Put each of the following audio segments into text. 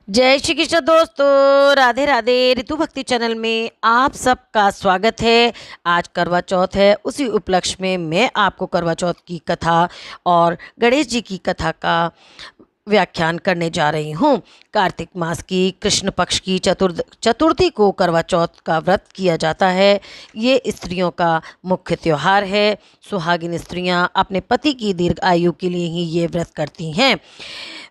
जय श्री कृष्ण दोस्तों, राधे राधे। ऋतु भक्ति चैनल में आप सबका स्वागत है। आज करवा चौथ है, उसी उपलक्ष्य में मैं आपको करवा चौथ की कथा और गणेश जी की कथा का व्याख्यान करने जा रही हूँ। कार्तिक मास की कृष्ण पक्ष की चतुर्थी को करवा चौथ का व्रत किया जाता है। ये स्त्रियों का मुख्य त्यौहार है। सुहागिन स्त्रियाँ अपने पति की दीर्घ आयु के लिए ही ये व्रत करती हैं।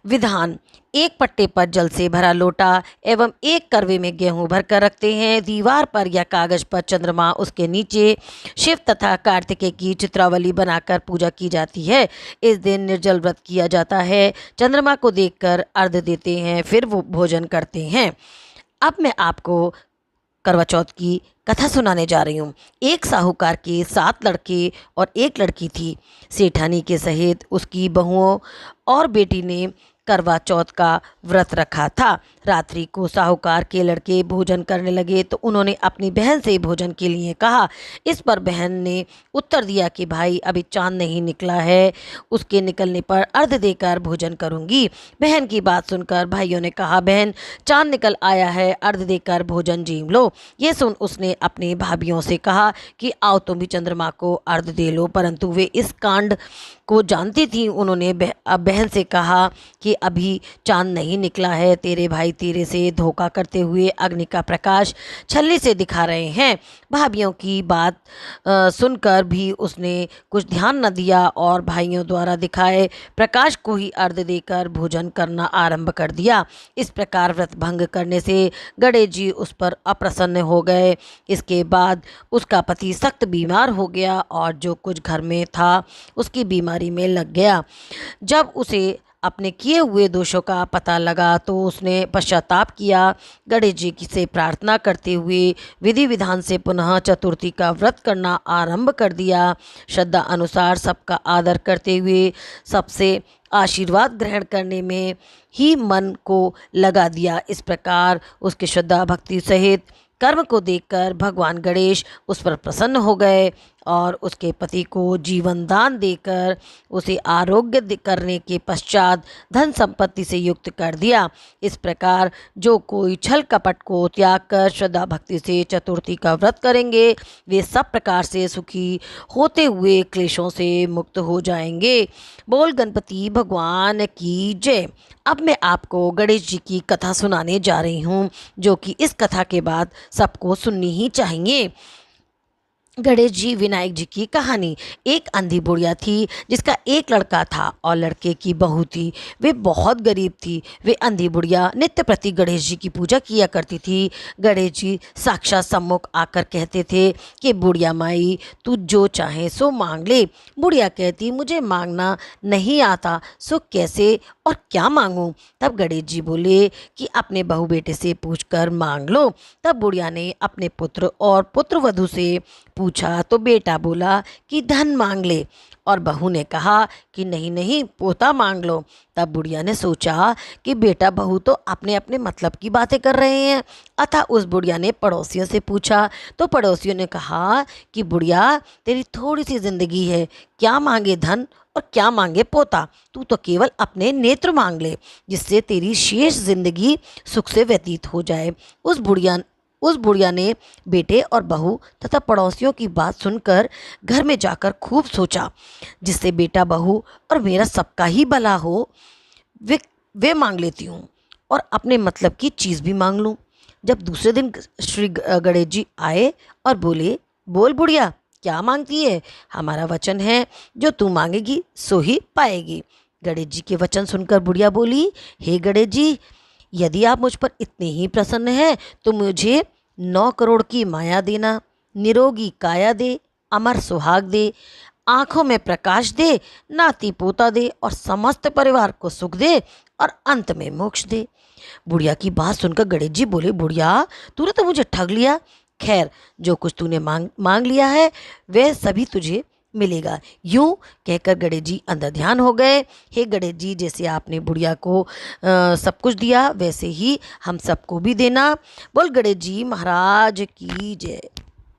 विधान: एक पट्टे पर जल से भरा लोटा एवं एक करवे में गेहूं भर कर रखते हैं। दीवार पर या कागज पर चंद्रमा, उसके नीचे शिव तथा कार्तिकेय की चित्रावली बनाकर पूजा की जाती है। इस दिन निर्जल व्रत किया जाता है। चंद्रमा को देखकर अर्घ्य देते हैं, फिर वो भोजन करते हैं। अब मैं आपको करवा चौथ की कथा सुनाने जा रही हूँ। एक साहूकार के 7 लड़के और एक लड़की थी। सेठानी के सहित उसकी बहुओं और बेटी ने करवा चौथ का व्रत रखा था। रात्रि को साहूकार के लड़के भोजन करने लगे तो उन्होंने अपनी बहन से भोजन के लिए कहा। इस पर बहन ने उत्तर दिया कि भाई, अभी चांद नहीं निकला है, उसके निकलने पर अर्घ्य देकर भोजन करूंगी। बहन की बात सुनकर भाइयों ने कहा, बहन, चांद निकल आया है, अर्घ्य देकर भोजन जीम लो। ये सुन उसने अपनी भाभियों से कहा कि आओ तुम भी चंद्रमा को अर्घ्य दे लो, परंतु वे इस कांड को जानती थी। उन्होंने बहन से कहा कि अभी चांद नहीं निकला है, तेरे भाई तेरे से धोखा करते हुए अग्नि का प्रकाश छल्ले से दिखा रहे हैं। भाभियों की बात सुनकर भी उसने कुछ ध्यान न दिया और भाइयों द्वारा दिखाए प्रकाश को ही अर्घ्य देकर भोजन करना आरंभ कर दिया। इस प्रकार व्रत भंग करने से गणेश जी उस पर अप्रसन्न हो गए। इसके बाद उसका पति सख्त बीमार हो गया और जो कुछ घर में था उसकी बीमारी में लग गया। जब उसे अपने किए हुए दोषों का पता लगा तो उसने पश्चाताप किया। गणेश जी से प्रार्थना करते हुए विधि विधान से पुनः चतुर्थी का व्रत करना आरंभ कर दिया। श्रद्धा अनुसार सबका आदर करते हुए सबसे आशीर्वाद ग्रहण करने में ही मन को लगा दिया। इस प्रकार उसके श्रद्धा भक्ति सहित कर्म को देखकर भगवान गणेश उस पर प्रसन्न हो गए और उसके पति को जीवन दान देकर उसे आरोग्य करने के पश्चात धन संपत्ति से युक्त कर दिया। इस प्रकार जो कोई छल कपट को त्याग कर श्रद्धा भक्ति से चतुर्थी का व्रत करेंगे, वे सब प्रकार से सुखी होते हुए क्लेशों से मुक्त हो जाएंगे। बोल गणपति भगवान की जय। अब मैं आपको गणेश जी की कथा सुनाने जा रही हूँ, जो कि इस कथा के बाद सबको सुननी ही चाहिए। गणेश जी विनायक जी की कहानी। एक अंधी बुढ़िया थी जिसका एक लड़का था और लड़के की बहू थी। वे बहुत गरीब थी। वे अंधी बुढ़िया नित्य प्रति गणेश जी की पूजा किया करती थी। गणेश जी साक्षात सम्मुख आकर कहते थे कि बुढ़िया माई, तू जो चाहे सो मांग ले। बुढ़िया कहती, मुझे मांगना नहीं आता, सो कैसे और क्या मांगूं। तब गणेश जी बोले कि अपने बहू बेटे से पूछकर मांग लो। तब बुढ़िया ने अपने पुत्र और पुत्रवधू से पूछा तो बेटा बोला कि धन मांग ले और बहू ने कहा कि नहीं नहीं, पोता मांग लो। तब बुढ़िया ने सोचा कि बेटा बहू तो अपने अपने मतलब की बातें कर रहे हैं। अतः उस बुढ़िया ने पड़ोसियों से पूछा तो पड़ोसियों ने कहा कि बुढ़िया, तेरी थोड़ी सी जिंदगी है, क्या मांगे धन और क्या मांगे पोता। तू तो केवल अपने नेत्र मांग ले, जिससे तेरी शेष जिंदगी सुख से व्यतीत हो जाए। उस बुढ़िया ने बेटे और बहू तथा पड़ोसियों की बात सुनकर घर में जाकर खूब सोचा, जिससे बेटा बहू और मेरा सबका ही भला हो। वे मांग लेती हूँ और अपने मतलब की चीज़ भी मांग लूँ। जब दूसरे दिन श्री गणेश जी आए और बोले, बोल बुढ़िया, क्या मांगती है? हमारा वचन है, जो तू मांगेगी सो ही पाएगी। गणेश जी के वचन सुनकर बुढ़िया बोली, हे गणेश जी, यदि आप मुझ पर इतने ही प्रसन्न हैं तो मुझे 9 करोड़ की माया देना, निरोगी काया दे, अमर सुहाग दे, आंखों में प्रकाश दे, नाती पोता दे और समस्त परिवार को सुख दे और अंत में मोक्ष दे। बुढ़िया की बात सुनकर गणेश जी बोले, बुढ़िया, तूने तो मुझे ठग लिया। खैर, जो कुछ तूने मांग लिया है वह सभी तुझे मिलेगा। यूं कहकर गणेश जी अंदर ध्यान हो गए। हे गणेश जी, जैसे आपने बुढ़िया को सब कुछ दिया, वैसे ही हम सबको भी देना। बोल गणेश जी महाराज की जय।